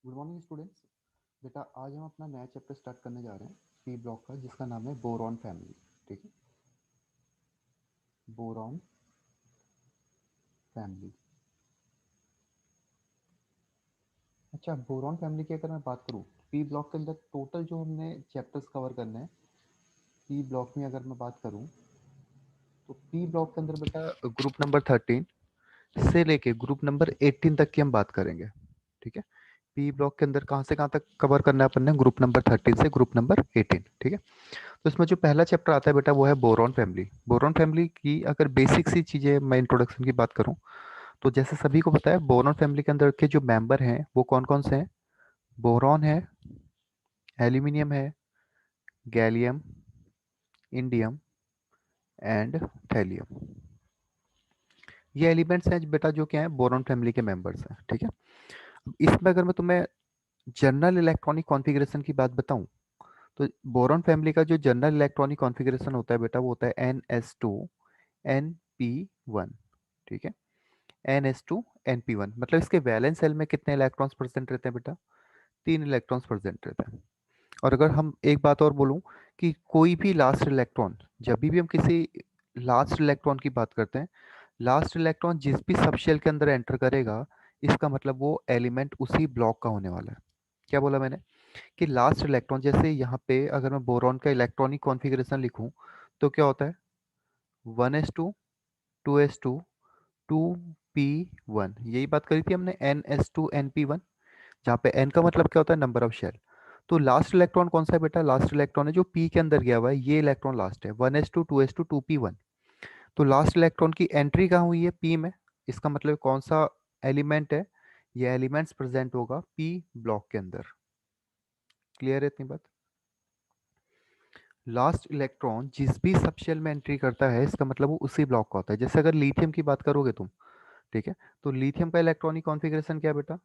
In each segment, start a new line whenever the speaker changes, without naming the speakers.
Good morning students. बेटा आज हम अपना नया चैप्टर स्टार्ट करने जा रहे हैं पी ब्लॉक का, जिसका नाम है बोरॉन फैमिली। ठीक है, बोरॉन फैमिली। अच्छा, बोरॉन फैमिली की अगर मैं बात करूँ, पी ब्लॉक के अंदर टोटल जो हमने चैप्टर्स कवर करने हैं पी ब्लॉक में, अगर मैं बात करूँ तो पी ब्लॉक के अंदर बेटा ग्रुप नंबर 13 से लेके ग्रुप नंबर 18 तक की हम बात करेंगे। ठीक है, पी ब्लॉक के अंदर कहाँ से कहाँ तक कवर करना है अपन ने, ग्रुप नंबर 13 से ग्रुप नंबर 18। ठीक है, तो इसमें जो पहला चैप्टर आता है बेटा वो है बोरॉन फैमिली। बोरॉन फैमिली की अगर बेसिक सी चीज़ें मैं इंट्रोडक्शन की बात करूं, तो जैसे सभी को पता है बोरॉन फैमिली के अंदर के जो मेंबर हैं वो कौन कौन से हैं। बोरॉन है, एल्यूमिनियम है, गैलियम, इंडियम एंड थैलियम। ये एलिमेंट्स हैं बेटा जो क्या है, बोरॉन फैमिली के मेंबर्स हैं। ठीक है, अब इसमें अगर मैं तुम्हें जनरल इलेक्ट्रॉनिक कॉन्फ़िगरेशन की बात बताऊं, तो बोरॉन फैमिली का जो जनरल इलेक्ट्रॉनिक कॉन्फ़िगरेशन होता है बेटा वो होता है NS2 NP1। ठीक है, NS2 NP1 मतलब इसके वैलेंस सेल में कितने इलेक्ट्रॉन्स प्रेजेंट रहते हैं बेटा, 3 इलेक्ट्रॉन्स प्रेजेंट रहते हैं। और अगर हम एक बात और बोलूं कि कोई भी लास्ट इलेक्ट्रॉन, जब भी हम किसी लास्ट इलेक्ट्रॉन की बात करते हैं, लास्ट इलेक्ट्रॉन जिस भी सबशेल के अंदर एंटर करेगा, इसका मतलब वो एलिमेंट उसी ब्लॉक का होने वाला है। क्या बोला मैंने कि लास्ट इलेक्ट्रॉन, जैसे यहाँ पे अगर मैं बोरॉन का इलेक्ट्रॉनिक कॉन्फ़िगरेशन लिखूं तो क्या होता है, 1s2 2s2 2p1। यही बात करी थी हमने NS2 NP1, जहाँ पे n का मतलब क्या होता है, नंबर ऑफ शेल। तो लास्ट इलेक्ट्रॉन कौन सा है बेटा, लास्ट इलेक्ट्रॉन है जो p के अंदर गया हुआ है, ये इलेक्ट्रॉन लास्ट है, 1s2 2s2 2p1। तो लास्ट इलेक्ट्रॉन की एंट्री कहाँ हुई है, p में। इसका मतलब कौन सा एलिमेंट है, ये एलिमेंट्स प्रेजेंट होगा p ब्लॉक के अंदर। क्लियर है इतनी बात। लास्ट इलेक्ट्रॉन जिस भी सबशेल में एंट्री करता है, इसका मतलब वो उसी ब्लॉक का होता है। जैसे अगर लिथियम की बात करोगे तुम, ठीक है, तो लिथियम का इलेक्ट्रॉनिक कॉन्फ़िगरेशन क्या है बेटा,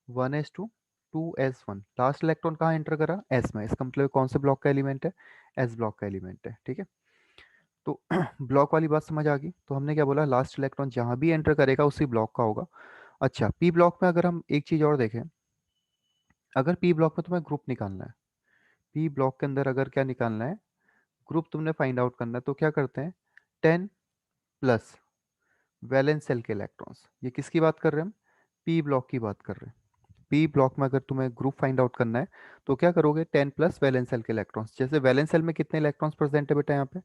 1s2 2s1। लास्ट इलेक्ट्रॉन कहाँ एंटर करा, s में। इसका मतलब कौन से ब्लॉक का एलिमेंट है, s ब्लॉक का एलिमेंट है। ठीक है, तो ब्लॉक वाली बात समझ आ गई। तो हमने क्या बोला, लास्ट इलेक्ट्रॉन जहाँ भी एंटर करेगा उसी ब्लॉक का होगा। अच्छा, पी ब्लॉक में अगर हम एक चीज़ और देखें, अगर पी ब्लॉक में तुम्हें ग्रुप निकालना है, पी ब्लॉक के अंदर अगर क्या निकालना है, ग्रुप तुमने फाइंड आउट करना है, तो क्या करते हैं, 10+ वैलेंस सेल के इलेक्ट्रॉन्स। ये किसकी बात कर रहे हैं हम, पी ब्लॉक की बात कर रहे हैं। पी ब्लॉक में अगर तुम्हें ग्रुप फाइंड आउट करना है तो क्या करोगे, 10+ वैलेंस सेल के इलेक्ट्रॉन्स। जैसे वैलेंस सेल में कितने इलेक्ट्रॉन्स प्रेजेंट है बेटा, यहाँ पे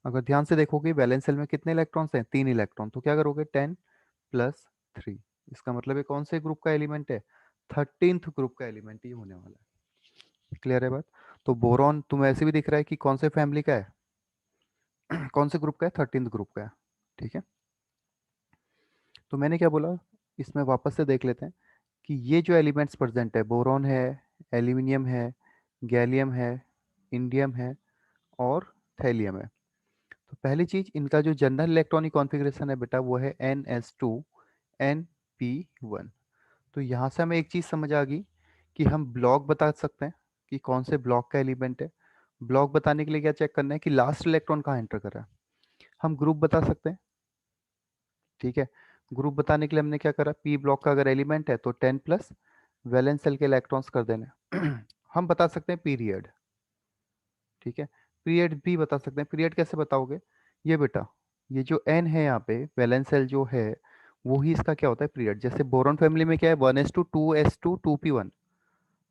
अगर ध्यान से देखोगे वैलेंस सेल में कितने इलेक्ट्रॉन्स हैं, 3 इलेक्ट्रॉन। तो क्या करोगे, 10+3। इसका मतलब ये कौन से ग्रुप का एलिमेंट है, 13th ग्रुप का एलिमेंट ही होने वाला है। क्लियर है बात। तो बोरॉन तुम्हें ऐसे भी दिख रहा है कि कौन से फैमिली का है, कौन से ग्रुप का है, 13th ग्रुप का है। ठीक है, तो मैंने क्या बोला, इसमें वापस से देख लेते हैं कि ये जो एलिमेंट्स प्रेजेंट है, बोरॉन है, एल्यूमिनियम है, गैलियम है, इंडियम है और थैलियम है। तो पहली चीज, इनका जो जनरल इलेक्ट्रॉनिक कॉन्फ़िगरेशन है बेटा वो है NS2 NP1। तो यहाँ से हमें एक चीज समझ आ गई कि हम ब्लॉक बता सकते हैं कि कौन से ब्लॉक का एलिमेंट है। ब्लॉक बताने के लिए क्या चेक करना है कि लास्ट इलेक्ट्रॉन कहाँ एंटर कर रहा है। हम ग्रुप बता सकते हैं। ठीक है, ग्रुप बताने के लिए हमने क्या करा, पी ब्लॉक का अगर एलिमेंट है तो 10+ वैलेंस सेल के इलेक्ट्रॉन्स कर देने। हम बता सकते हैं पीरियड। ठीक है, पीरियड भी बता सकते हैं। पीरियड कैसे बताओगे, ये बेटा, ये जो एन है यहाँ पे, वैलेंस सेल जो है वो ही इसका क्या होता है, पीरियड। जैसे बोरॉन फैमिली में क्या है, 1s2 2s2 2p1।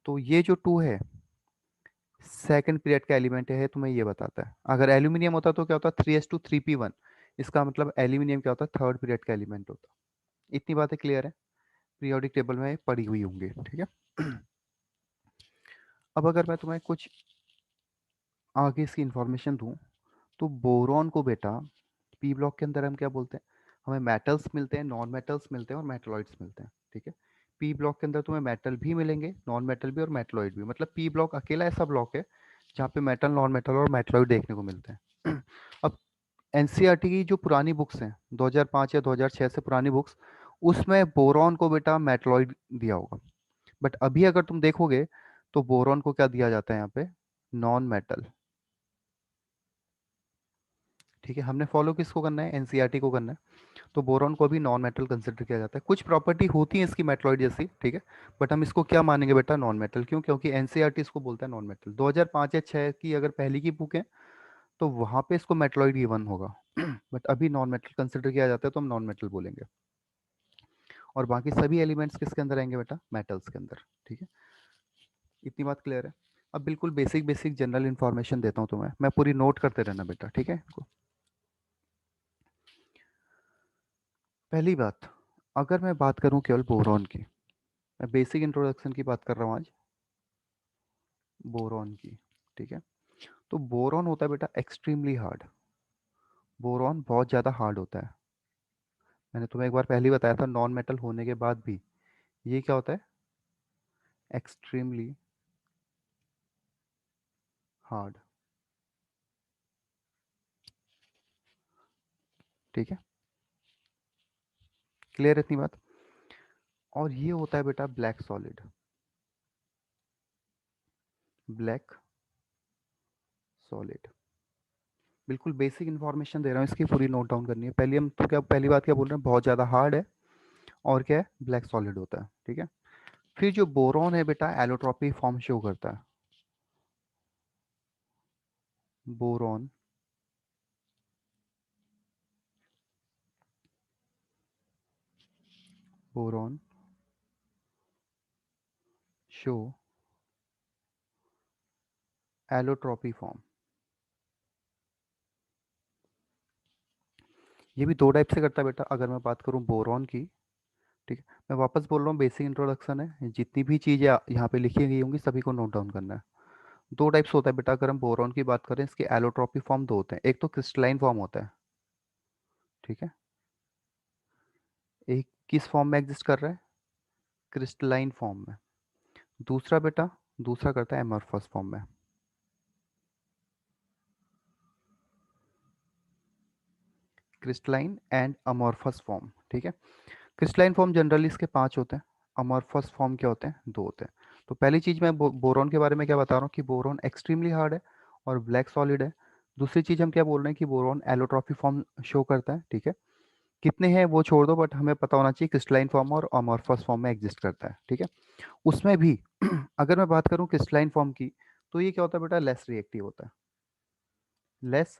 तो ये जो 2 है सेकंड पीरियड का एलिमेंट है, तुम्हें ये बताता है। अगर एल्यूमिनियम होता तो क्या होता, 3s2 3p1। इसका मतलब एल्यूमिनियम क्या होता है, थर्ड पीरियड का एलिमेंट होता। इतनी बातें क्लियर है, पीरियोडिक टेबल में पड़ी हुई होंगी। ठीक है, अब अगर मैं तुम्हें कुछ आगे इसकी इंफॉर्मेशन दूं, तो बोरॉन को बेटा पी ब्लॉक के अंदर हम क्या बोलते हैं, हमें मेटल्स मिलते हैं, नॉन मेटल्स मिलते हैं और मेटलॉइड्स मिलते हैं। ठीक है, पी ब्लॉक के अंदर तुम्हें मेटल भी मिलेंगे, नॉन मेटल भी और मेटलॉइड भी। मतलब पी ब्लॉक अकेला ऐसा ब्लॉक है जहाँ पे मेटल, नॉन मेटल और मेटलॉइड देखने को मिलते हैं। अब एनसीईआरटी की जो पुरानी बुक्स हैं, 2005 या 2006 से पुरानी बुक्स, उसमें बोरॉन को बेटा मेटलॉइड दिया होगा। बट अभी अगर तुम देखोगे तो बोरॉन को क्या दिया जाता है यहाँ पे, नॉन मेटल। ठीक है, हमने फॉलो किसको करना है, एनसीईआरटी को करना है। तो बोरॉन को भी नॉन मेटल कंसिडर किया जाता है। कुछ प्रॉपर्टी होती है इसकी मेटलॉइड जैसी, ठीक है, बट हम इसको क्या मानेंगे बेटा, नॉन मेटल। क्यों? क्योंकि एनसीईआरटी इसको बोलता है नॉन मेटल। 2005 या 6 की अगर पहली की बुक है तो वहां पे इसको मेटलॉइड गिवन होगा बट अभी नॉन मेटल कंसिडर किया जाता है तो हम नॉन मेटल बोलेंगे। और बाकी सभी एलिमेंट्स किसके अंदर आएंगे बेटा, मेटल्स के अंदर। ठीक है, इतनी बात क्लियर है। अब बिल्कुल बेसिक बेसिक जनरल इन्फॉर्मेशन देता हूँ तुम्हें, मैं पूरी नोट करते रहना बेटा, ठीक है। पहली बात, अगर मैं बात करूं केवल बोरॉन की, मैं बेसिक इंट्रोडक्शन की बात कर रहा हूं आज, बोरॉन की। ठीक है, तो बोरॉन होता है बेटा एक्सट्रीमली हार्ड। बोरॉन बहुत ज़्यादा हार्ड होता है। मैंने तुम्हें एक बार पहले ही बताया था, नॉन मेटल होने के बाद भी ये क्या होता है, एक्सट्रीमली हार्ड। ठीक है, क्लियर है इतनी बात। और ये होता है बेटा ब्लैक सॉलिड, ब्लैक सॉलिड। बिल्कुल बेसिक इन्फॉर्मेशन दे रहा हूँ, इसकी पूरी नोट डाउन करनी है। पहली हम तो क्या, पहली बात क्या बोल रहे हैं, बहुत ज़्यादा हार्ड है और क्या है, ब्लैक सॉलिड होता है। ठीक है, फिर जो बोरॉन है बेटा एलोट्रॉपी फॉर्म शो करता है। Boron boron show allotropy form. ये भी दो टाइप से करता है बेटा, अगर मैं बात करूं बोरॉन की। ठीक है, मैं वापस बोल रहा हूँ, बेसिक इंट्रोडक्शन है, जितनी भी चीज़ें यहाँ पे लिखी गई होंगी सभी को नोट डाउन करना है। दो टाइप्स होता है बेटा, अगर हम बोरॉन की बात करें, इसके एलोट्रॉपी फॉर्म दो होते हैं। एक तो क्रिस्टलाइन फॉर्म होता है, ठीक है, एक किस फॉर्म में एग्जिस्ट कर रहा है, क्रिस्टलाइन फॉर्म में। दूसरा बेटा, दूसरा करता है एमॉर्फस फॉर्म में। Crystalline and amorphous form. ठीक है, क्रिस्टलाइन फॉर्म जनरली इसके 5 होते हैं, अमॉर्फस फॉर्म क्या होते हैं, 2 होते हैं। तो पहली चीज़ मैं बोरॉन के बारे में क्या बता रहा हूँ कि बोरॉन एक्सट्रीमली हार्ड है और ब्लैक सॉलिड है। दूसरी चीज़ हम क्या बोल रहे हैं कि बोरॉन एलोट्रॉफी फॉर्म शो करता है। ठीक है, कितने हैं वो छोड़ दो, बट हमें पता होना चाहिए क्रिस्टलाइन फॉर्म और अमॉर्फस फॉर्म में एग्जिस्ट करता है। ठीक है, उसमें भी अगर मैं बात करूँ क्रिस्टलाइन फॉर्म की, तो ये क्या होता है बेटा, लेस रिएक्टिव होता है, लेस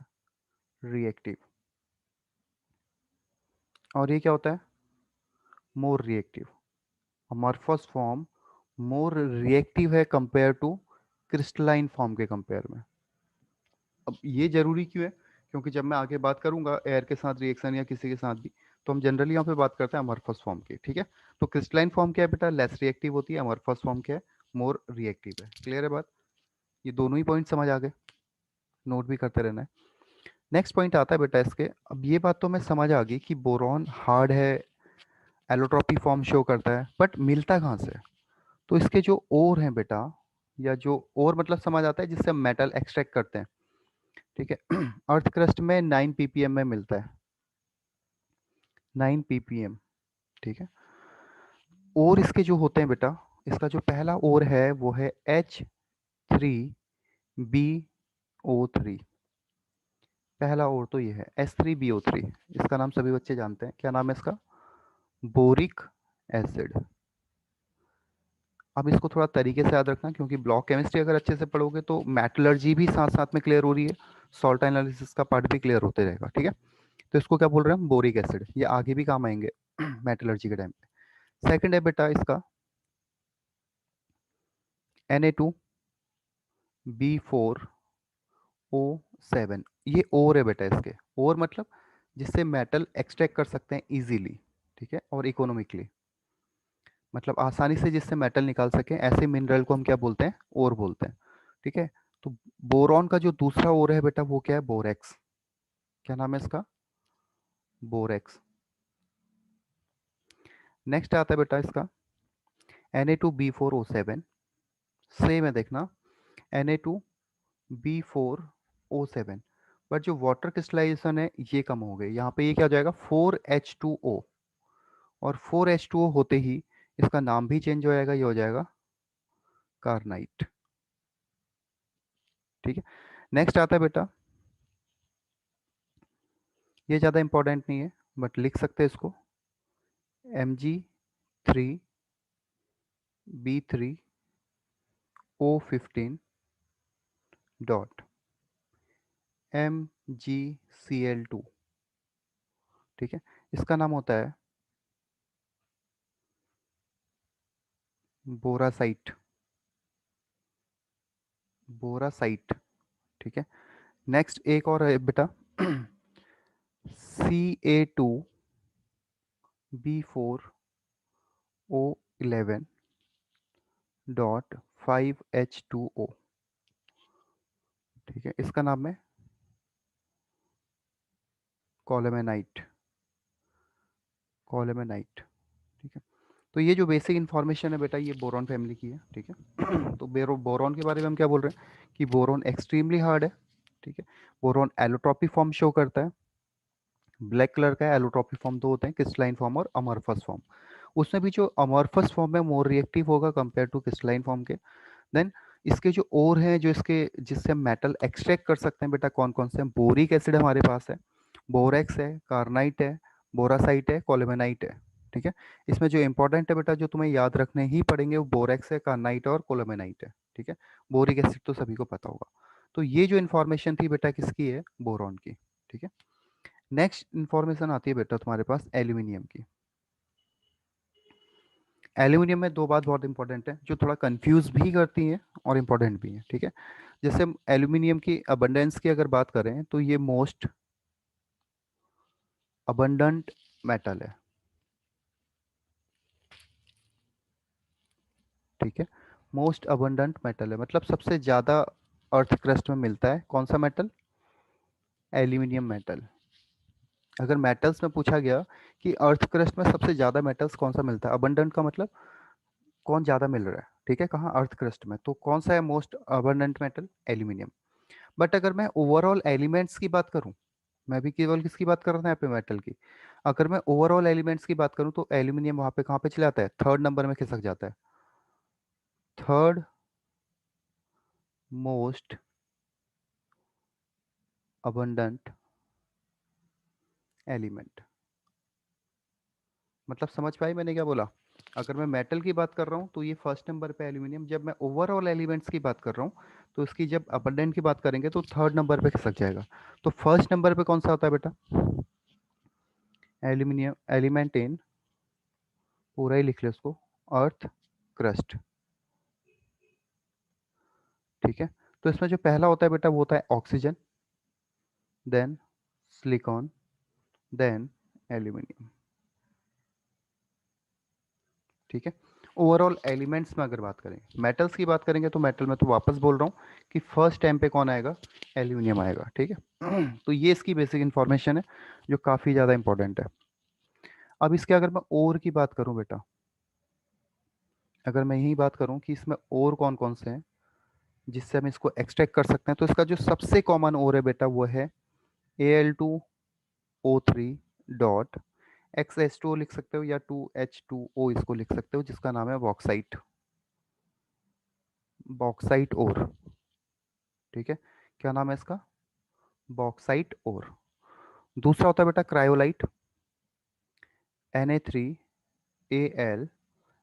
रिएक्टिव। और ये क्या होता है, more reactive. Amorphous form more reactive है कंपेयर टू क्रिस्टलाइन फॉर्म के कंपेयर में। अब ये जरूरी क्यों है, क्योंकि जब मैं आगे बात करूंगा एयर के साथ रिएक्शन या किसी के साथ भी, तो हम जनरली यहाँ पे बात करते हैं अमॉर्फस फॉर्म की। ठीक है, तो क्रिस्टलाइन फॉर्म क्या है बेटा, लेस रिएक्टिव होती है। अमॉर्फस फॉर्म क्या है, मोर रिएक्टिव है। क्लियर है बात, ये दोनों ही पॉइंट समझ आ गए, नोट भी करते रहना है। नेक्स्ट पॉइंट आता है बेटा इसके, अब ये बात तो मैं समझ आ गई कि बोरॉन हार्ड है, एलोट्रॉपी फॉर्म शो करता है, बट मिलता कहाँ से। तो इसके जो ओर हैं बेटा, या जो ओर मतलब समझ आता है जिससे हम मेटल एक्सट्रैक्ट करते हैं। ठीक है अर्थ क्रस्ट में 9 ppm में मिलता है, 9 ppm। ठीक है, ओर इसके जो होते हैं बेटा, इसका जो पहला ओर है वो है H3BO3। पहला ओर तो ये है H3BO3, इसका नाम सभी बच्चे जानते हैं, क्या नाम है इसका, बोरिक एसिड। अब इसको थोड़ा तरीके से याद रखना, क्योंकि ब्लॉक केमिस्ट्री अगर अच्छे से पढ़ोगे तो मेटलर्जी भी साथ साथ में क्लियर हो रही है, सॉल्ट एनालिसिस का पार्ट भी क्लियर होते रहेगा। ठीक है, तो इसको क्या बोल रहे हैं हम, बोरिक एसिड। ये आगे भी काम आएंगे मेटलर्जी के टाइम पे। सेकंड है बेटा इसका Na2B4O7। ये ओर है बेटा इसके, ओर मतलब जिससे मेटल एक्सट्रैक्ट कर सकते हैं इजीली। ठीक है, और इकोनॉमिकली, मतलब आसानी से जिससे मेटल निकाल सके, ऐसे मिनरल को हम क्या बोलते हैं, ओर बोलते हैं। ठीक है, तो बोरॉन का जो दूसरा ओर है बेटा वो क्या है, बोरेक्स। क्या नाम है इसका, बोरेक्स। नेक्स्ट आता है बेटा इसका Na2B4O7। सेम है देखना, Na2B4O7, बट जो वाटर क्रिस्टलाइजेशन है ये कम हो गई। यहाँ पे ये क्या हो जाएगा, 4H2O। और 4H2O होते ही इसका नाम भी चेंज हो जाएगा, ये हो जाएगा कार्नाइट। ठीक है, नेक्स्ट आता है बेटा ये ज़्यादा इंपॉर्टेंट नहीं है बट लिख सकते हैं इसको, Mg3B3O15 डॉट MgCl2। ठीक है, इसका नाम होता है बोरासाइट। बोरासाइट। ठीक है, नेक्स्ट एक और है बेटा, Ca2B4O11 डॉट 5H2O। ठीक है, इसका नाम है कॉलमेनाइट। कॉलमेनाइट। ठीक है, तो ये जो बेसिक इन्फॉर्मेशन है बेटा ये बोरॉन फैमिली की है। ठीक है तो बोरॉन के बारे में हम क्या बोल रहे हैं कि बोरॉन एक्सट्रीमली हार्ड है। ठीक है, बोरॉन एलोट्रॉपी फॉर्म शो करता है, ब्लैक कलर का एलोट्रॉपी फॉर्म दो होते हैं, क्रिस्टलाइन फॉर्म और अमorphous फॉर्म। उसमें भी जो अमorphous फॉर्म है मोर रिएक्टिव होगा कंपेयर टू क्रिस्टलाइन फॉर्म के। देन इसके जो और हैं जो इसके जिससे हम मेटल एक्सट्रैक्ट कर सकते हैं बेटा कौन कौन से हैं, बोरिक एसिड हमारे पास है, बोरेक्स है, कार्नाइट है, बोरासाइट है, कोलेमेनाइट है। ठीक है, इसमें जो इंपॉर्टेंट है बेटा जो तुम्हें याद रखने ही पड़ेंगे वो बोरेक्स है, कार्नाइट है और कोलेमेनाइट है। ठीक है, बोरिक एसिड तो सभी को पता होगा। तो ये जो इन्फॉर्मेशन थी बेटा किसकी है, बोरॉन की। ठीक है, नेक्स्ट इन्फॉर्मेशन आती है बेटा तुम्हारे पास एल्यूमिनियम की। एल्यूमिनियम में दो बात बहुत इंपॉर्टेंट है जो थोड़ा कंफ्यूज भी करती हैं और इम्पोर्टेंट भी है। ठीक है, जैसे हम एल्यूमिनियम की अबंडेंस की अगर बात करें तो ये मोस्ट अबंडेंट मेटल है। ठीक है, मोस्ट अबंडेंट मेटल है मतलब सबसे ज़्यादा अर्थ क्रस्ट में मिलता है कौन सा मेटल, एल्यूमिनियम मेटल। अगर मेटल्स में पूछा गया कि अर्थ क्रस्ट में सबसे ज़्यादा मेटल्स कौन सा मिलता है, अबंडेंट का मतलब कौन ज़्यादा मिल रहा है। ठीक है, कहाँ, अर्थ क्रस्ट में, तो कौन सा है most abundant metal, aluminium. But अगर मैं ओवरऑल एलिमेंट्स की बात करूं, मैं भी केवल किसकी बात कर रहा था यहाँ पे, मेटल की। अगर मैं ओवरऑल एलिमेंट्स की बात करूं तो एल्यूमिनियम वहां पे कहाँ पे चला जाता है, थर्ड नंबर में खिसक जाता है। Third most abundant element. मतलब समझ पाई मैंने क्या बोला, अगर मैं मेटल की बात कर रहा हूँ तो ये फर्स्ट नंबर पे एल्यूमिनियम, जब मैं ओवरऑल एलिमेंट्स की बात कर रहा हूँ तो इसकी जब अबंडेंट की बात करेंगे तो थर्ड नंबर पे खिसक जाएगा। तो फर्स्ट नंबर पे कौन सा होता है बेटा, एल्यूमिनियम एलिमेंट इन, पूरा ही लिख ले उसको, अर्थ क्रस्ट। ठीक है, तो इसमें जो पहला होता है बेटा वो होता है oxygen, then silicon, then aluminium. ठीक है, ओवरऑल एलिमेंट्स में अगर बात करें, मेटल्स की बात करेंगे तो मेटल में तो वापस बोल रहा हूँ कि फर्स्ट टाइम पे कौन आएगा, एल्यूमिनियम आएगा। ठीक है तो ये इसकी बेसिक इंफॉर्मेशन है जो काफ़ी ज़्यादा इंपॉर्टेंट है। अब इसके अगर मैं और की बात करूँ बेटा, अगर मैं यही बात करूँ कि इसमें और कौन कौन से हैं जिससे हम इसको एक्सट्रैक्ट कर सकते हैं, तो इसका जो सबसे कॉमन और है बेटा वो है Al2O3 डॉट XH2 लिख सकते हो या 2H2O इसको लिख सकते हो, जिसका नाम है बॉक्साइट। Bauxite ore. ठीक है, क्या नाम है इसका, बॉक्साइट ओर। दूसरा होता है बेटा क्रायोलाइट, Na3Al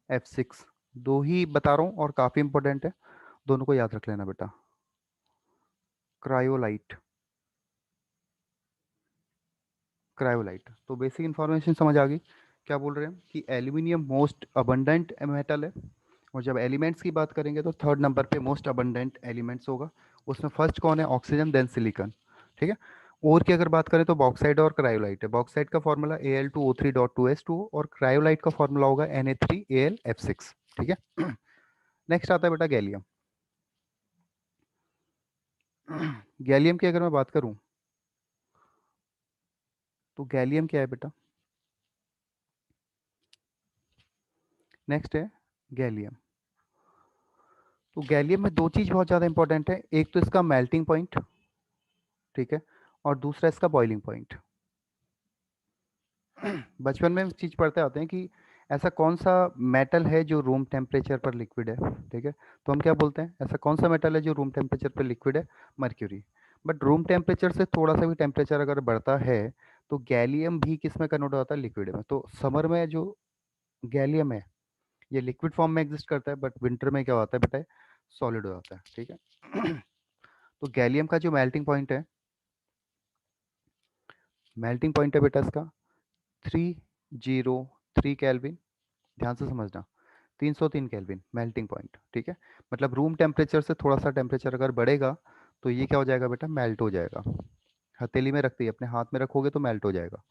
F6। दो ही बता रहा हूँ और काफ़ी इंपॉर्टेंट है, दोनों को याद रख लेना बेटा, क्रायोलाइट। क्रायोलाइट, तो बेसिक इंफॉर्मेशन समझ आ गई। क्या बोल रहे हैं कि एल्यूमिनियम मोस्ट अबंडेंट मेटल है, और जब एलिमेंट्स की बात करेंगे तो थर्ड नंबर पे मोस्ट अबंडेंट एलिमेंट्स होगा। उसमें फर्स्ट कौन है, ऑक्सीजन, देन सिलिकॉन। ठीक है, और की अगर बात करें तो बॉक्साइड और क्रायोलाइट है। बॉक्साइड का फॉर्मूला Al2O3.2S2 और क्रायोलाइट का फॉर्मूला होगा Na3Al F6। ठीक है नेक्स्ट आता है बेटा गैलियम। गैलियम की अगर मैं बात करूं तो गैलियम क्या है बेटा, नेक्स्ट है गैलियम। तो गैलियम में दो चीज़ बहुत ज़्यादा इंपॉर्टेंट है, एक तो इसका मेल्टिंग पॉइंट, ठीक है, और दूसरा इसका बॉइलिंग पॉइंट। बचपन में चीज़ पढ़ते आते हैं कि ऐसा कौन सा मेटल है जो रूम टेम्परेचर पर लिक्विड है। ठीक है, तो हम क्या बोलते हैं, ऐसा कौन सा मेटल है जो रूम टेम्परेचर पर लिक्विड है, मर्क्यूरी। बट रूम टेम्परेचर से थोड़ा सा भी टेम्परेचर अगर बढ़ता है तो गैलियम भी किस में कन्वर्ट होता है, लिक्विड में। तो समर में जो गैलियम है ये लिक्विड फॉर्म में एग्जिस्ट करता है, बट विंटर में क्या होता है बेटा, सॉलिड हो जाता है, ठीक है। तो गैलियम का जो मेल्टिंग पॉइंट है बेटा इसका 303 केल्विन, ध्यान से समझना, 303 केल्विन मेल्टिंग पॉइंट, ठीक है। मतलब रूम टेम्परेचर से थोड़ा सा टेम्परेचर अगर बढ़ेगा तो ये क्या हो जाएगा बेटा, मेल्ट हो जाएगा। हथेली में रखते ही अपने हाथ में रखोगे तो मेल्ट हो जाएगा।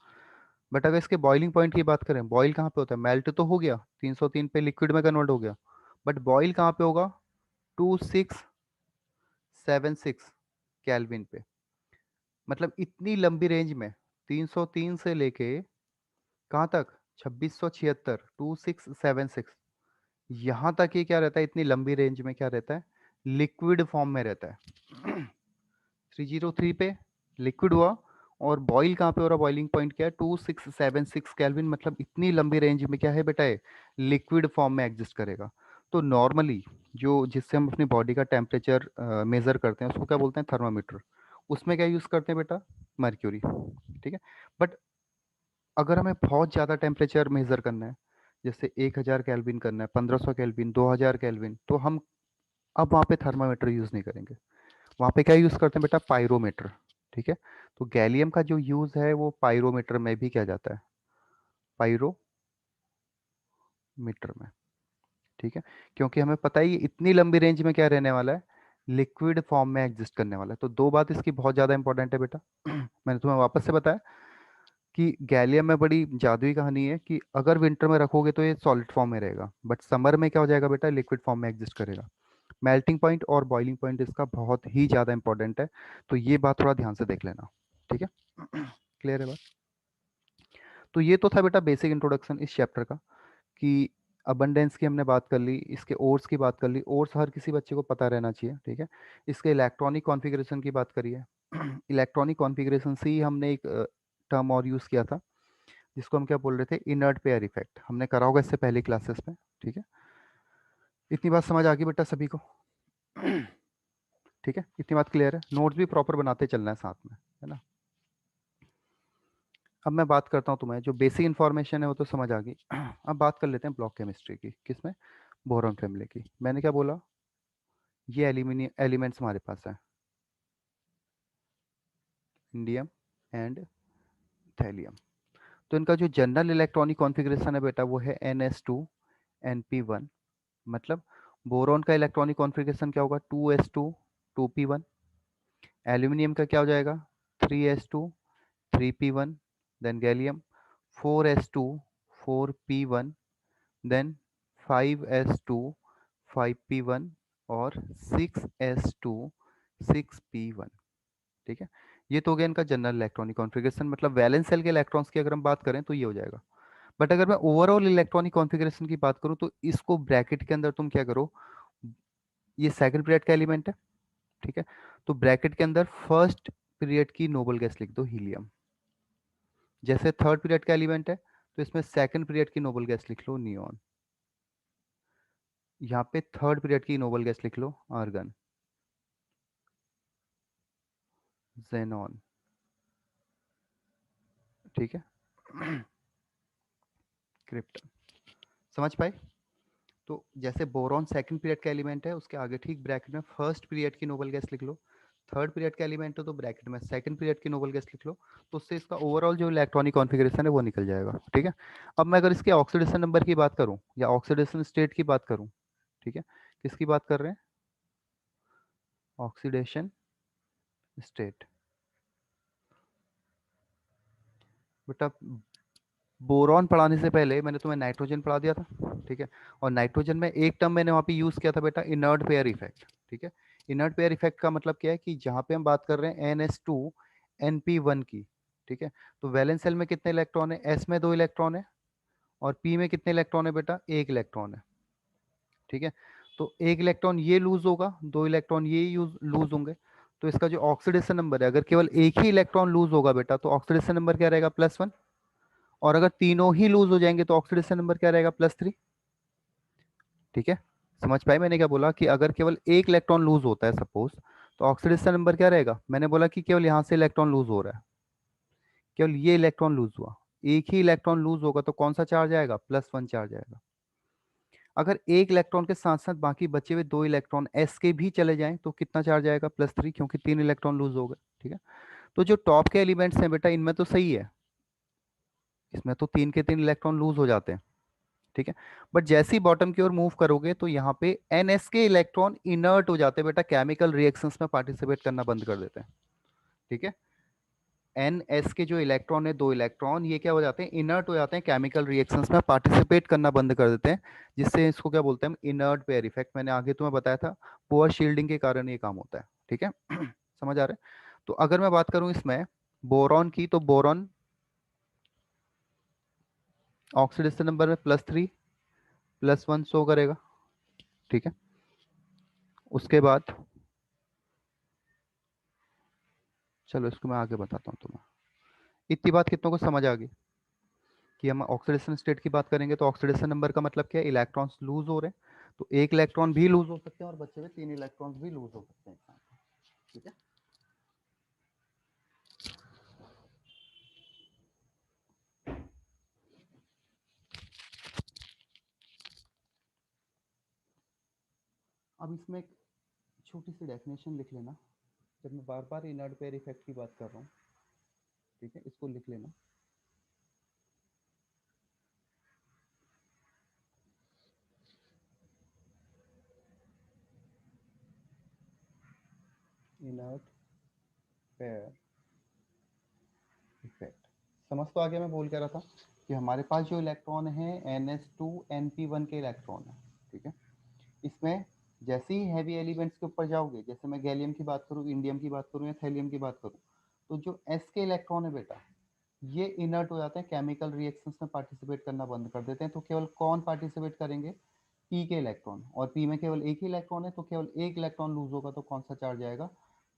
बट अगर इसके बॉइलिंग पॉइंट की बात करें, बॉईल कहाँ पे होता है, मेल्ट तो हो गया 303 पे, लिक्विड में कन्वर्ट हो गया, बट बॉईल कहाँ पे होगा, 2676 केल्विन पे। मतलब इतनी लंबी रेंज में 303 से लेके कहाँ तक, 2676, 2676, यहाँ तक ये क्या रहता है, इतनी लंबी रेंज में क्या रहता है, लिक्विड फॉर्म में रहता है। 303 पे लिक्विड हुआ, और बॉईल कहाँ पे हो रहा, बॉइलिंग पॉइंट क्या है, 2676 केल्विन। मतलब इतनी लंबी रेंज में क्या है बेटा, ये लिक्विड फॉर्म में एग्जिस्ट करेगा। तो नॉर्मली जो जिससे हम अपनी बॉडी का टेम्परेचर मेजर करते हैं उसको क्या बोलते हैं, थर्मामीटर। उसमें क्या यूज़ करते हैं बेटा, मर्क्यूरी, ठीक है। बट अगर हमें बहुत ज़्यादा टेम्परेचर मेजर करना है, जैसे 1000 केल्विन करना है, 1500 केल्विन, 2000 केल्विन, तो हम अब वहाँ पे थर्मामीटर यूज़ नहीं करेंगे। वहाँ पे क्या यूज़ करते हैं बेटा, पायरोमीटर, ठीक है। तो गैलियम का जो यूज़ है वो पायरोमीटर में भी किया जाता है, पायरोमीटर में, ठीक है। क्योंकि हमें पता ही है इतनी लंबी रेंज में क्या रहने वाला है, लिक्विड फॉर्म में एग्जिस्ट करने वाला है। तो दो बात इसकी बहुत ज़्यादा इंपॉर्टेंट है बेटा। मैंने तुम्हें वापस से बताया कि गैलियम में बड़ी जादुई कहानी है कि अगर विंटर में रखोगे तो ये सॉलिड फॉर्म में रहेगा, बट समर में क्या हो जाएगा बेटा, लिक्विड फॉर्म में एग्जिस्ट करेगा। मेल्टिंग पॉइंट और बॉइलिंग पॉइंट इसका बहुत ही ज़्यादा इंपॉर्टेंट है, तो ये बात थोड़ा ध्यान से देख लेना, ठीक है। क्लियर है बात। तो ये तो था बेटा बेसिक इंट्रोडक्शन इस चैप्टर का, कि अबंडेंस की हमने बात कर ली, इसके ओर्स की बात कर ली, ओर्स हर किसी बच्चे को पता रहना चाहिए, ठीक है। इसके इलेक्ट्रॉनिक कॉन्फ़िगरेशन की बात करिए। इलेक्ट्रॉनिक कॉन्फ़िगरेशन से ही हमने एक टर्म और यूज़ किया था जिसको हम क्या बोल रहे थे, इनर्ट पेयर इफेक्ट। हमने करा होगा इससे पहले क्लासेस में, ठीक है। इतनी बात समझ आ गई बेटा सभी को, ठीक है, इतनी बात क्लियर है। नोट्स भी प्रॉपर बनाते चलना है साथ में, है ना। अब मैं बात करता हूँ, तुम्हें जो बेसिक इन्फॉर्मेशन है वो तो समझ आ गई। अब बात कर लेते हैं ब्लॉक केमिस्ट्री की, किसमें, बोरॉन फैमिली की। मैंने क्या बोला, ये एल्यूमिनियम एलिमेंट्स हमारे पास है, इंडियम एंड थैलियम। तो इनका जो जनरल इलेक्ट्रॉनिक कॉन्फ़िगरेशन है बेटा वो है NS2 NP1। मतलब बोरॉन का इलेक्ट्रॉनिक कॉन्फ़िगरेशन क्या होगा, 2s2 2p1। एल्यूमिनियम का क्या हो जाएगा, 3s2 3p1। Then gallium 4s2 4p1। Then 5s2 5p1। और 6s2 6p1, ठीक है। ये तो हो गया इनका जनरल इलेक्ट्रॉनिक कॉन्फ़िगरेशन। मतलब वैलेंस सेल के इलेक्ट्रॉन्स की अगर हम बात करें तो ये हो जाएगा। बट अगर मैं ओवरऑल इलेक्ट्रॉनिक कॉन्फ़िगरेशन की बात करूं तो इसको ब्रैकेट के अंदर तुम क्या करो, ये सेकंड पीरियड का एलिमेंट है, ठीक है। तो ब्रैकेट के अंदर फर्स्ट पीरियड की नोबल गैस लिख दो, हीलियम। जैसे थर्ड पीरियड का एलिमेंट है तो इसमें सेकंड पीरियड की नोबल गैस लिख लो, नियॉन। यहाँ पे थर्ड पीरियड की नोबल गैस लिख लो, आर्गन, जेनॉन, ठीक है। क्रिप्टन, समझ पाए। तो जैसे बोरॉन सेकंड पीरियड का एलिमेंट है, उसके आगे ठीक ब्रैकेट में फर्स्ट पीरियड की नोबल गैस लिख लो। थर्ड पीरियड का एलिमेंट है तो ब्रैकेट में सेकंड पीरियड की नोबल गैस लिख लो। तो उससे इसका ओवरऑल जो इलेक्ट्रॉनिक कॉन्फ़िगरेशन है वो निकल जाएगा, ठीक है। अब मैं अगर इसके ऑक्सीडेशन नंबर की बात करूं या ऑक्सीडेशन स्टेट की बात करूं, ठीक है, किसकी बात कर रहे हैं, ऑक्सीडेशन स्टेट। बेटा बोरॉन पढ़ाने से पहले मैंने तुम्हें नाइट्रोजन पढ़ा दिया था, ठीक है। और नाइट्रोजन में एक टर्म मैंने वहाँ पे यूज़ किया था बेटा, इनर्ट पेयर इफेक्ट, ठीक है। इनर्ट पेयर इफेक्ट का मतलब क्या है कि जहाँ पे हम बात कर रहे हैं NS2 NP1 की, ठीक है। तो वैलेंस सेल में कितने इलेक्ट्रॉन है, S में 2 इलेक्ट्रॉन है, और P में कितने इलेक्ट्रॉन है बेटा, 1 इलेक्ट्रॉन है, ठीक है। तो 1 इलेक्ट्रॉन ये लूज होगा, 2 इलेक्ट्रॉन ये यूज लूज होंगे। तो इसका जो ऑक्सीडेशन नंबर है, अगर केवल एक ही इलेक्ट्रॉन लूज होगा बेटा तो ऑक्सीडेशन नंबर क्या रहेगा, +1। और अगर तीनों ही लूज हो जाएंगे तो ऑक्सीडेशन नंबर क्या रहेगा, +3, ठीक है। समझ पाए मैंने क्या बोला, कि अगर केवल एक इलेक्ट्रॉन लूज होता है सपोज, तो ऑक्सीडेशन नंबर क्या रहेगा, मैंने बोला कि केवल यहाँ से इलेक्ट्रॉन लूज हो रहा है, केवल ये इलेक्ट्रॉन लूज हुआ, एक ही इलेक्ट्रॉन लूज होगा तो कौन सा चार्ज आएगा, +1 चार्ज आएगा। अगर एक इलेक्ट्रॉन के साथ साथ बाकी बचे हुए दो इलेक्ट्रॉन एस के भी चले जाएं तो कितना चार्ज आएगा, +3, क्योंकि 3 इलेक्ट्रॉन लूज हो गए। ठीक है, तो जो टॉप के एलिमेंट्स हैं बेटा इनमें तो सही है, इसमें तो 3 के 3 इलेक्ट्रॉन लूज हो जाते हैं। ठीक है, बट जैसे ही बॉटम की ओर मूव करोगे तो यहाँ पे एनएस के इलेक्ट्रॉन इनर्ट हो जाते हैं बेटा, केमिकल रिएक्शंस में पार्टिसिपेट करना बंद कर देते हैं। ठीक है, एन एस के जो इलेक्ट्रॉन है, दो इलेक्ट्रॉन, ये क्या हो जाते हैं, इनर्ट हो जाते हैं, केमिकल रिएक्शंस में पार्टिसिपेट करना बंद कर देते हैं, जिससे इसको क्या बोलते हैं हम, इनर्ट पेयर इफेक्ट। मैंने आगे तुम्हें बताया था, पोअर शील्डिंग के कारण ये काम होता है। ठीक है समझ आ रहा है। तो अगर मैं बात करूं इसमें बोरॉन की, तो बोरॉन ऑक्सीडेशन नंबर में +3 +1 शो करेगा। ठीक है, उसके बाद चलो इसको मैं आगे बताता हूँ तुम्हें। इतनी बात कितनों को समझ आ गई कि हम ऑक्सीडेशन स्टेट की बात करेंगे तो ऑक्सीडेशन नंबर का मतलब क्या है, इलेक्ट्रॉन्स लूज हो रहे हैं, तो एक इलेक्ट्रॉन भी लूज हो सकते हैं और बचे हुए 3 इलेक्ट्रॉन्स भी लूज हो सकते हैं। ठीक है, अब इसमें एक छोटी सी डेफिनेशन लिख लेना, जब मैं बार बार इनर्ट पेयर इफेक्ट की बात कर रहा हूँ। ठीक है, इसको लिख लेना। इनर्ट पेयर इफेक्ट समझ तो आ गया मैं बोल क्या रहा था, कि हमारे पास जो इलेक्ट्रॉन है NH2 NP1 के इलेक्ट्रॉन है। ठीक है, इसमें जैसे ही हैवी एलिमेंट्स के ऊपर जाओगे, जैसे मैं गैलियम की बात करूँ, इंडियम की बात करूँ या थैलियम की बात करूँ, तो जो एस के इलेक्ट्रॉन है बेटा, ये इनर्ट हो जाते हैं, केमिकल रिएक्शंस में पार्टिसिपेट करना बंद कर देते हैं। तो केवल कौन पार्टिसिपेट करेंगे, पी के इलेक्ट्रॉन, और पी में केवल एक ही इलेक्ट्रॉन है, तो केवल एक इलेक्ट्रॉन लूज होगा तो कौन सा चार्ज आएगा,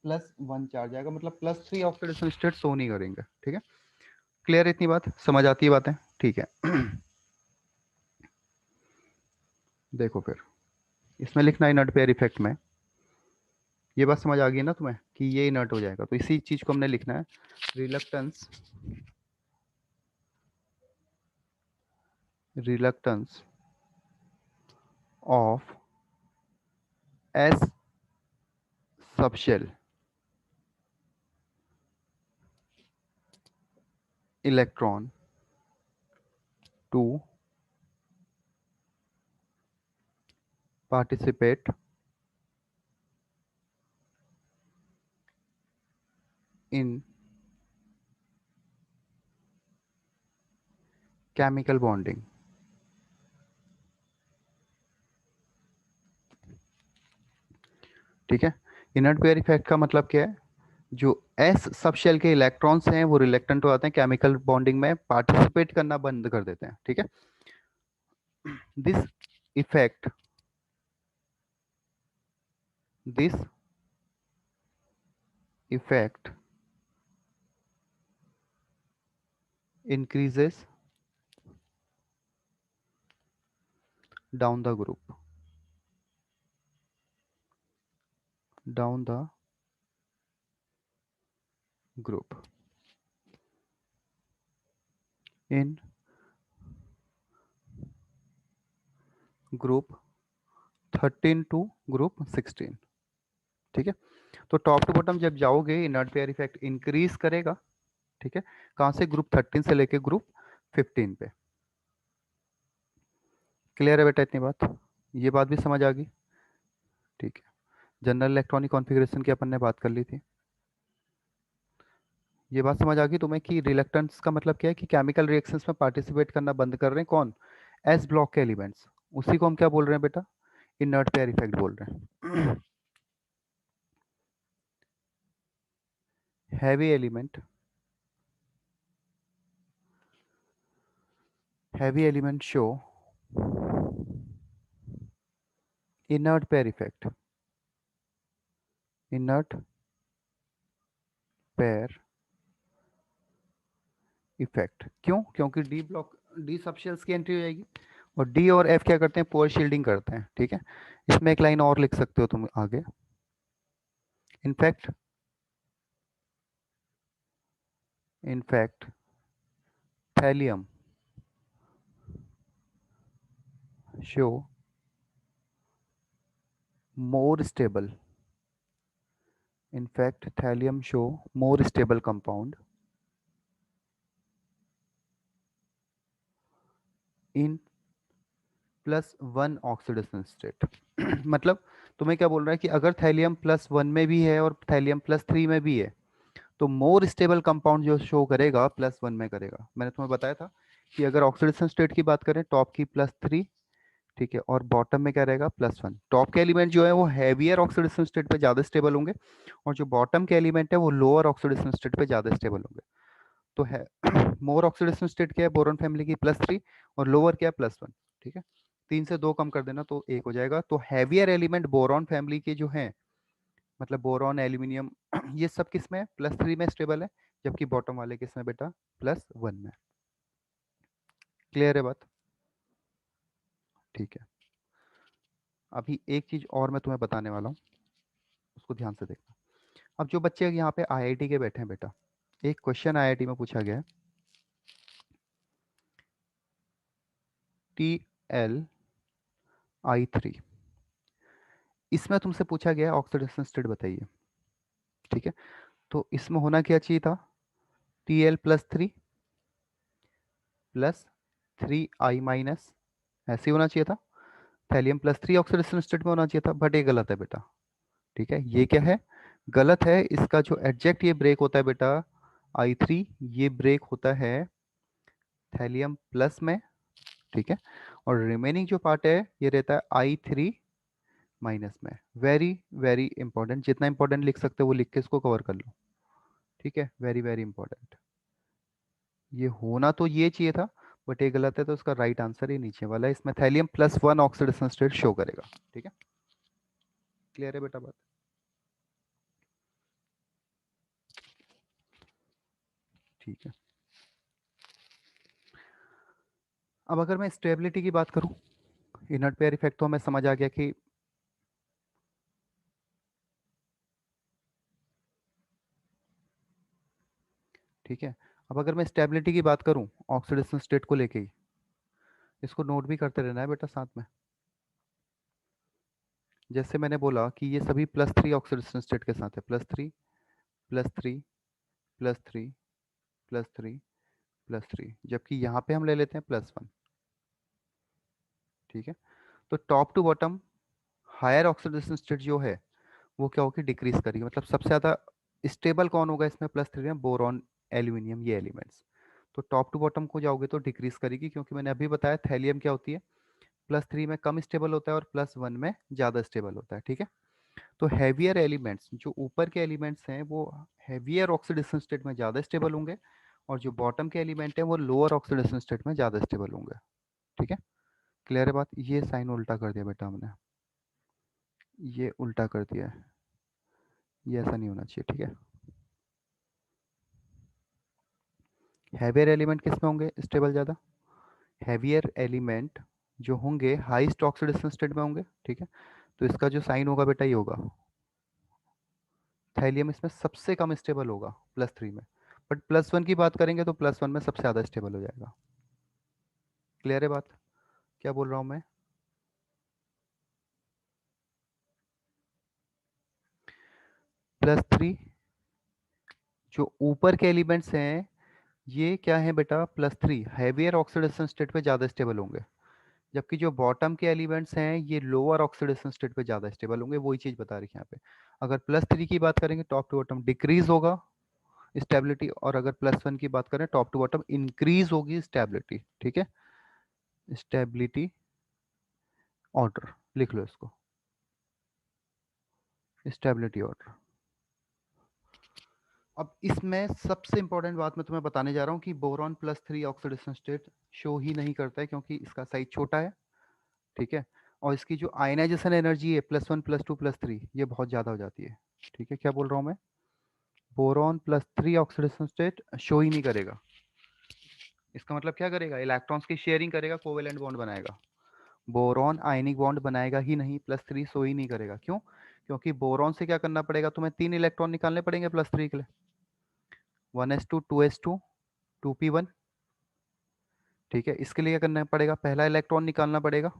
+1 चार्ज आएगा, मतलब +3 ऑक्सीडेशन स्टेट शो नहीं करेंगे। ठीक है, क्लियर है, इतनी बात समझ आती है बातें। ठीक है देखो फिर इसमें लिखना इनर्ट पेयर इफेक्ट में, ये बात समझ आ गई ना तुम्हें कि ये इनर्ट हो जाएगा, तो इसी चीज को हमने लिखना है, reluctance, reluctance of s subshell electron to participate in chemical bonding. ठीक है, इनर्ट पेयर इफेक्ट का मतलब क्या है, जो एस सबशेल के इलेक्ट्रॉन्स हैं वो रिलेक्टेंट हो जाते हैं, केमिकल बॉन्डिंग में पार्टिसिपेट करना बंद कर देते हैं। ठीक है, this effect, this effect increases down the group, down the group in group 13 to group 16। ठीक है, तो टॉप टू बॉटम जब जाओगे इनर्ट पेयर इफेक्ट इंक्रीज करेगा। ठीक है, कहां से, ग्रुप 13 से लेके ग्रुप 15 पे। क्लियर है बेटा इतनी बात, ये बात भी समझ आ गई। ठीक है, जनरल इलेक्ट्रॉनिक कॉन्फ़िगरेशन की अपन ने बात कर ली थी, ये बात समझ आ गई तुम्हें कि रिलक्टेंस का मतलब क्या है, कि केमिकल रिएक्शंस में पार्टिसिपेट करना बंद कर रहे हैं कौन, एस ब्लॉक के एलिमेंट्स, उसी को हम क्या बोल रहे हैं बेटा, इनर्ट पेयर इफेक्ट बोल रहे हैं। heavy element, heavy element show inert pair effect, inert pair effect. क्यों, क्योंकि डी ब्लॉक, डी सबशेल्स की एंट्री हो जाएगी, और डी और एफ क्या करते हैं, पोअर शील्डिंग करते हैं। ठीक है, इसमें एक लाइन और लिख सकते हो तुम आगे, in fact In fact, thallium show more stable. In fact, thallium show more stable compound in +1 oxidation state. मतलब तुम्हें क्या बोल रहा है कि अगर थैलियम +1 में भी है और थैलियम +3 में भी है तो मोर स्टेबल कंपाउंड जो शो करेगा +1 में करेगा। मैंने तुम्हें बताया था कि अगर ऑक्सीडेशन स्टेट की बात करें, टॉप की +3, ठीक है, और बॉटम में क्या रहेगा +1। टॉप के एलिमेंट जो है वो हैवियर ऑक्सीडेशन स्टेट पे ज्यादा स्टेबल होंगे और जो बॉटम के एलिमेंट है वो लोअर ऑक्सीडेशन स्टेट पे ज्यादा स्टेबल होंगे। तो है मोर ऑक्सीडेशन स्टेट क्या है बोरॉन फैमिली की +3 और लोअर क्या है +1। ठीक है, 3 से 2 कम कर देना तो 1 हो जाएगा। तो हैवियर एलिमेंट बोरॉन फैमिली के जो हैं, मतलब बोरॉन, एल्यूमिनियम, ये सब किस में है, +3 में स्टेबल है, जबकि बॉटम वाले किस में बेटा, +1 में। क्लियर है बात? ठीक है, अभी एक चीज और मैं तुम्हें बताने वाला हूँ, उसको ध्यान से देखना। अब जो बच्चे यहाँ पे आईआईटी के बैठे हैं बेटा, एक क्वेश्चन आईआईटी में पूछा गया है, TL-I3, इसमें तुमसे पूछा गया है ऑक्सीडेशन स्टेट बताइए। ठीक है, तो इसमें होना क्या चाहिए था, Tl+3 +3I-, ऐसे ही होना चाहिए था। थैलियम +3 ऑक्सीडेशन स्टेट में होना चाहिए था, बट ये गलत है बेटा। ठीक है, ये क्या है, गलत है। इसका जो एडजेक्ट ये ब्रेक होता है बेटा, I3, ये ब्रेक होता है थैलियम प्लस में। ठीक है, और रिमेनिंग जो पार्ट है ये रहता है I3- में। वेरी वेरी इंपॉर्टेंट, जितना इंपॉर्टेंट लिख सकते हो वो लिख के इसको कवर कर लो। ठीक है, वेरी वेरी इंपॉर्टेंट। ये होना तो ये चाहिए था, बट ये गलत है, तो इसका राइट आंसर ही नीचे वाला है, इसमें थैलियम +1 ऑक्सीडेशन स्टेट शो करेगा। ठीक है, क्लियर है बेटा बात? ठीक है, अब अगर मैं स्टेबिलिटी की बात करूं, इनर्ट पेयर इफेक्ट तो हमें समझ आ गया कि ठीक है। अब अगर मैं स्टेबिलिटी की बात करूं ऑक्सीडेशन स्टेट को लेके ही, इसको नोट भी करते रहना है बेटा साथ में। जैसे मैंने बोला कि ये सभी +3 ऑक्सीडेशन स्टेट के साथ है, +3 +3 +3 +3 +3, जबकि यहाँ पे हम ले लेते हैं +1। ठीक है, तो top to bottom higher oxidation state जो है वो क्या होगी, डिक्रीज करेगी। मतलब सबसे ज़्यादा स्टेबल कौन होगा इसमें +3 में, बोरॉन, एल्यूमिनियम, ये एलिमेंट्स। तो टॉप टू बॉटम को जाओगे तो डिक्रीज करेगी, क्योंकि मैंने अभी बताया थैलियम क्या होती है, +3 में कम स्टेबल होता है और +1 में ज़्यादा स्टेबल होता है। ठीक है, तो हैवियर एलिमेंट्स, जो ऊपर के एलिमेंट्स हैं वो हैवियर ऑक्सीडेशन स्टेट में ज़्यादा स्टेबल होंगे, और जो बॉटम के एलिमेंट हैं वो लोअर ऑक्सीडेशन स्टेट में ज़्यादा स्टेबल होंगे। ठीक है, क्लियर है बात? ये साइन उल्टा कर दिया बेटा हमने, ये उल्टा कर दिया है, ये ऐसा नहीं होना चाहिए। ठीक है, हैवियर एलिमेंट किस में होंगे स्टेबल ज़्यादा, हैवियर एलिमेंट जो होंगे हाईएस्ट ऑक्सीडेशन स्टेट में होंगे। ठीक है, तो इसका जो साइन होगा बेटा ये होगा, थैलियम इसमें सबसे कम स्टेबल होगा +3 में, बट +1 की बात करेंगे तो +1 में सबसे ज़्यादा स्टेबल हो जाएगा। क्लियर है बात, क्या बोल रहा हूँ मैं? +3 जो ऊपर के एलिमेंट्स हैं ये क्या है बेटा, +3 हैवियर ऑक्सीडेशन स्टेट पे ज़्यादा स्टेबल होंगे, जबकि जो बॉटम के एलिमेंट्स हैं ये लोअर ऑक्सीडेशन स्टेट पे ज़्यादा स्टेबल होंगे। वही चीज़ बता रही है यहाँ पे। अगर +3 की बात करेंगे टॉप टू बॉटम डिक्रीज होगा स्टेबिलिटी, और अगर +1 की बात करें टॉप टू बॉटम इंक्रीज होगी स्टेबिलिटी। ठीक है, स्टेबिलिटी ऑर्डर लिख लो इसको, स्टेबिलिटी ऑर्डर। अब इसमें सबसे इंपॉर्टेंट बात मैं तुम्हें बताने जा रहा हूँ कि बोरॉन +3 ऑक्सीडेशन स्टेट शो ही नहीं करता है, क्योंकि इसका साइज छोटा है। ठीक है, और इसकी जो आयनाइजेशन एनर्जी है +1 +2 +3 ये बहुत ज़्यादा हो जाती है। ठीक है, क्या बोल रहा हूँ मैं, बोरॉन +3 ऑक्सीडेशन स्टेट शो ही नहीं करेगा। इसका मतलब क्या करेगा, इलेक्ट्रॉन्स की शेयरिंग करेगा, कोवेलेंट बॉन्ड बनाएगा। बोरॉन आयनिक बॉन्ड बनाएगा ही नहीं, +3 शो ही नहीं करेगा। क्यों? क्योंकि बोरॉन से क्या करना पड़ेगा, तुम्हें 3 इलेक्ट्रॉन निकालने पड़ेंगे +3 के लिए। 1s2 2s2 2p1। ठीक है, इसके लिए क्या करना पड़ेगा, पहला इलेक्ट्रॉन निकालना पड़ेगा,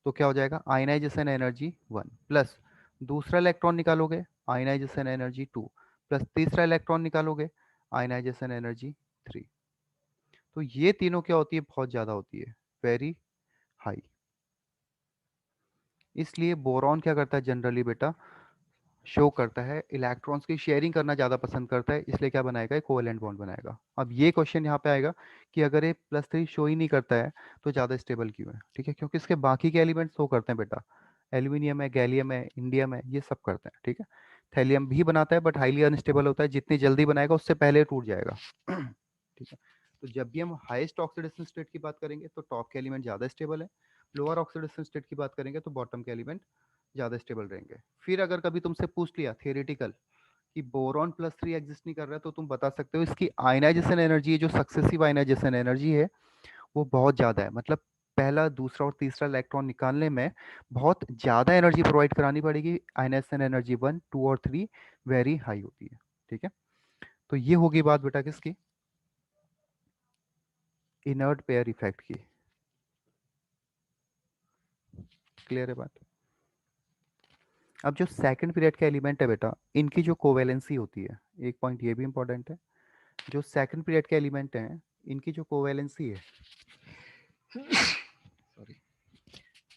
तो क्या हो जाएगा आयनाइजेशन एनर्जी 1 प्लस दूसरा इलेक्ट्रॉन निकालोगे आयनाइजेशन एनर्जी 2 प्लस तीसरा इलेक्ट्रॉन निकालोगे आयनाइजेशन एनर्जी 3। तो ये तीनों क्या होती है, बहुत ज्यादा होती है, वेरी हाई। इसलिए बोरॉन क्या करता है जनरली बेटा, शो करता है इलेक्ट्रॉन्स की शेयरिंग करना ज़्यादा पसंद करता है, इसलिए क्या बनाएगा, कोवेलेंट बॉन्ड बनाएगा। अब ये क्वेश्चन यहाँ पे आएगा कि अगर ये +3 शो ही नहीं करता है तो ज़्यादा स्टेबल क्यों है। ठीक है, क्योंकि इसके बाकी के एलिमेंट्स शो करते हैं बेटा, एल्यूमिनियम है, गैलियम है, इंडियम है, ये सब करते हैं। ठीक है, थैलियम भी बनाता है बट हाईली अनस्टेबल होता है, जितनी जल्दी बनाएगा उससे पहले टूट जाएगा। ठीक है, तो जब भी हम हाईएस्ट ऑक्सीडेशन स्टेट की बात करेंगे तो टॉप के एलिमेंट ज़्यादा स्टेबल है, लोअर ऑक्सीडेशन स्टेट की बात करेंगे तो बॉटम के एलिमेंट ज़्यादा स्टेबल रहेंगे। फिर अगर कभी तुमसे पूछ लिया थियोरेटिकल कि बोरॉन +3 एग्जिस्ट नहीं कर रहा है, तो तुम बता सकते हो इसकी आयनाइजेशन एनर्जी, जो सक्सेसिव आयनाइजेशन एनर्जी है वो बहुत ज़्यादा है, मतलब पहला दूसरा और तीसरा इलेक्ट्रॉन निकालने में बहुत ज़्यादा एनर्जी प्रोवाइड करानी पड़ेगी। आयनाइजेशन एनर्जी 1 2 और 3 वेरी हाई होती है। ठीक है, तो ये होगी बात बेटा किसकी, इनर्ट पेयर इफेक्ट की। क्लियर है बात। अब जो सेकंड पीरियड के एलिमेंट है बेटा, इनकी जो कोवेलेंसी होती है, एक पॉइंट ये भी इंपॉर्टेंट है, जो सेकंड पीरियड के एलिमेंट हैं इनकी जो कोवेलेंसी है, सॉरी,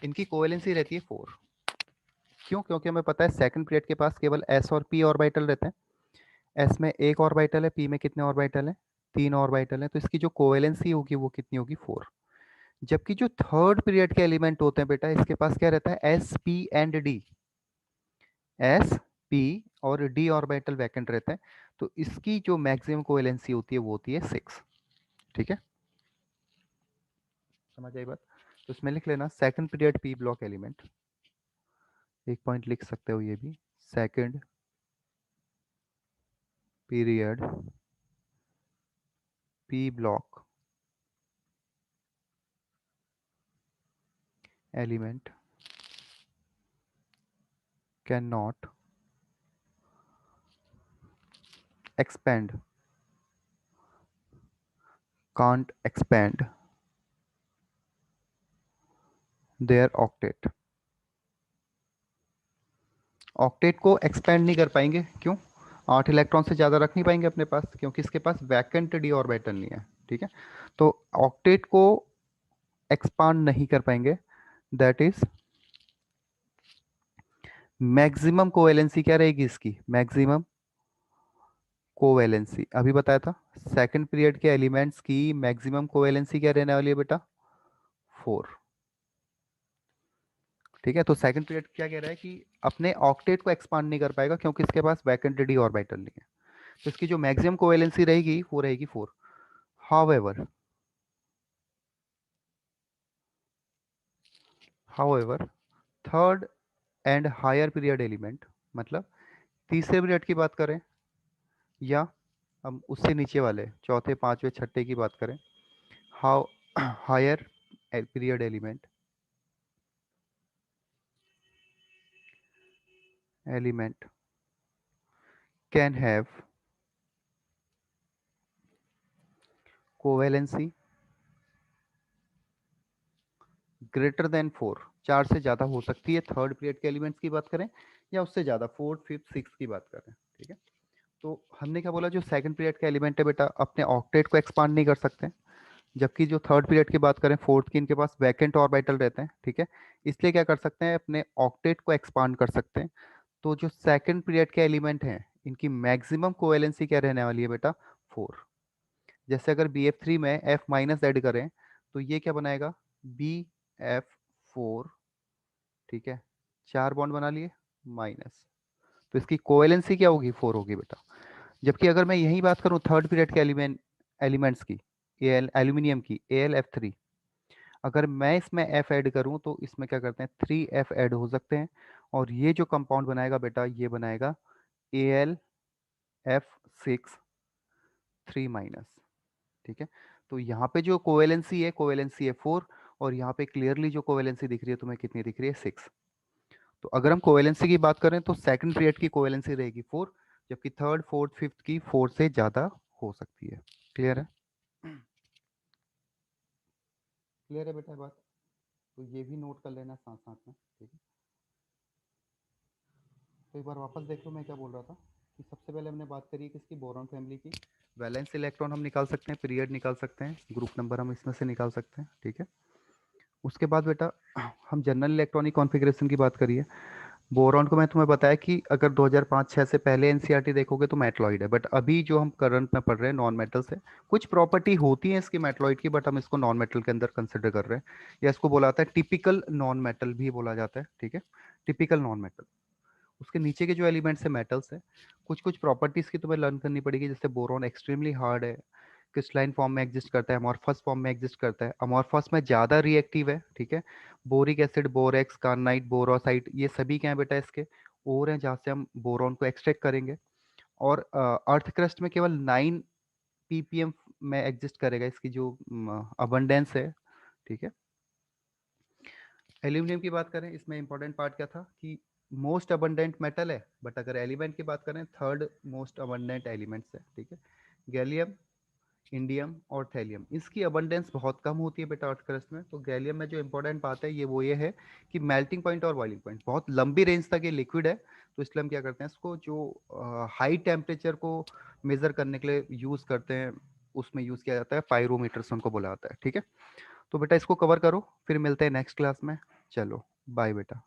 इनकी कोवेलेंसी रहती है 4। क्यों, क्योंकि हमें पता है सेकंड पीरियड के पास केवल s और p ऑर्बिटल रहते हैं। s में एक ऑर्बिटल है, p में कितने ऑर्बिटल है, 3 ऑर्बिटल है, तो इसकी जो कोवेलेंसी होगी वो कितनी होगी, 4। जबकि जो थर्ड पीरियड के एलिमेंट होते हैं बेटा, इसके पास क्या रहता है, s p and d, s p और d ऑर्बिटल वैकेंट रहते हैं, तो इसकी जो मैक्सिमम कोवेलेंसी होती है वो होती है 6। ठीक है, समझ आई बात। तो इसमें लिख लेना second period p block element, एक पॉइंट लिख सकते हो ये भी, second period p block element cannot expand, can't expand their octet। Octet को एक्सपेंड नहीं कर पाएंगे, क्यों, 8 इलेक्ट्रॉन से ज़्यादा रख नहीं पाएंगे अपने पास, क्योंकि इसके पास वैकेंट डी ऑर्बिटल नहीं है। ठीक है, तो ऑक्टेट को एक्सपांड नहीं कर पाएंगे, दैट इज मैक्सिमम कोवेलेंसी क्या रहेगी इसकी, मैक्सिमम कोवेलेंसी अभी बताया था, सेकंड पीरियड के एलिमेंट्स की मैक्सिमम कोवेलेंसी क्या रहने वाली है बेटा, 4। ठीक है, तो सेकंड पीरियड क्या कह रहा है कि अपने ऑक्टेट को एक्सपांड नहीं कर पाएगा, क्योंकि इसके पास वैकेंट डी ऑर्बिटल नहीं है, तो इसकी जो मैक्सिमम कोवेलेंसी रहेगी वो रहेगी 4। However however third and higher period element, मतलब तीसरे पीरियड की बात करें या हम उससे नीचे वाले चौथे पांचवे छठे की बात करें, how higher period element can have covalency greater than 4, 4 से ज़्यादा हो सकती है थर्ड पीरियड के एलिमेंट्स की बात करें या उससे ज़्यादा, फोर्थ फिफ्थ सिक्स की बात करें। ठीक है, तो हमने क्या बोला, जो सेकंड पीरियड का एलिमेंट है बेटा अपने ऑक्टेट को एक्सपांड नहीं कर सकते, जबकि जो थर्ड पीरियड की बात करें फोर्थ की, इनके पास वैकेंट ऑर्बिटल रहते हैं। ठीक है, इसलिए क्या कर सकते हैं, अपने ऑक्टेट को एक्सपांड कर सकते हैं। तो जो सेकंड पीरियड के एलिमेंट हैं इनकी मैक्सिमम कोवेलेंसी क्या रहने वाली है बेटा, 4। जैसे अगर BF3 में F माइनस ऐड करें तो ये क्या बनाएगा, BF4। ठीक है, 4 बॉन्ड बना लिए माइनस, तो इसकी कोवेलेंसी क्या होगी, 4 होगी बेटा। जबकि अगर मैं यही बात करूं थर्ड पीरियड के एलिमेंट्स की, एल्यूमिनियम की AlF3, अगर मैं इसमें F ऐड करूं तो इसमें क्या करते हैं 3F ऐड हो सकते हैं, और ये जो कंपाउंड बनाएगा बेटा ये बनाएगा AlF6 3 माइनस। ठीक है, तो यहाँ पे जो कोवेलेंसी है 4, और यहाँ पे क्लियरली जो कोवेलेंसी दिख रही है तुम्हें कितनी दिख रही है, 6। तो अगर हम कोवेलेंसी की बात करें तो सेकंड पीरियड की कोवेलेंसी रहेगी 4, जबकि थर्ड फोर्थ फिफ्थ की 4 से ज़्यादा हो सकती है। क्लियर है? क्लियर है बेटा बात? तो ये भी नोट कर लेना साथ साथ में, ठीक है? तो एक बार वापस देख लो मैं क्या बोल रहा था कि सबसे पहले हमने बात करी किसकी, बोरॉन फैमिली की। वैलेंस इलेक्ट्रॉन हम निकाल सकते हैं, पीरियड निकाल सकते हैं, ग्रुप नंबर हम इसमें से निकाल सकते हैं, ठीक है? उसके बाद बेटा हम जनरल इलेक्ट्रॉनिक कॉन्फ़िगरेशन की बात करिए। बोरॉन को मैं तुम्हें बताया कि अगर 2005-6 से पहले एनसीईआरटी देखोगे तो मेटलॉइड है, बट अभी जो हम करंट में पढ़ रहे हैं नॉन मेटल से, कुछ प्रॉपर्टी होती है इसकी मेटलॉइड की, बट हम इसको नॉन मेटल के अंदर कंसिडर कर रहे हैं, या इसको बोला जाता है टिपिकल नॉन मेटल भी बोला जाता है, ठीक है? Typical non metal. उसके नीचे के जो एलिमेंट्स है मेटल्स है, कुछ कुछ प्रॉपर्टीज की तुम्हें लर्न करनी पड़ेगी, जैसे बोरॉन एक्सट्रीमली हार्ड है, क्रिस्टलाइन फॉर्म में एग्जिस्ट करता है, अमॉर्फस फॉर्म में एग्जिस्ट करता है, अमॉर्फस में ज़्यादा रिएक्टिव है, ठीक है? बोरिक एसिड, बोरेक्स, कार्नाइट, बोरोसाइट, ये सभी क्या है बेटा इसके और हैं जहाँ से हम बोरॉन को एक्सट्रैक्ट करेंगे। और अर्थ क्रस्ट में केवल 9 ppm में एग्जिस्ट करेगा इसकी जो अबंडेंस है, ठीक है? एल्यूमिनियम की बात करें, इसमें इंपॉर्टेंट पार्ट क्या था कि मोस्ट अबंडेंट मेटल है, बट अगर एलिमेंट की बात करें थर्ड मोस्ट अबंडेंट एलिमेंट्स है, ठीक है? गैलियम, इंडियम और थैलियम, इसकी अबंडेंस बहुत कम होती है बेटा अर्थ क्रस्ट में। तो गैलियम में जो इंपॉर्टेंट बात है ये है कि मेल्टिंग पॉइंट और बॉइलिंग पॉइंट बहुत लंबी रेंज तक ये लिक्विड है, तो इसलिए हम क्या करते हैं इसको जो हाई टेम्परेचर को मेजर करने के लिए यूज़ करते हैं, उसमें यूज़ किया जाता है, पायरोमीटर्स उनको बोला जाता है, ठीक है? तो बेटा इसको कवर करो, फिर मिलते हैं नेक्स्ट क्लास में। चलो बाय बेटा।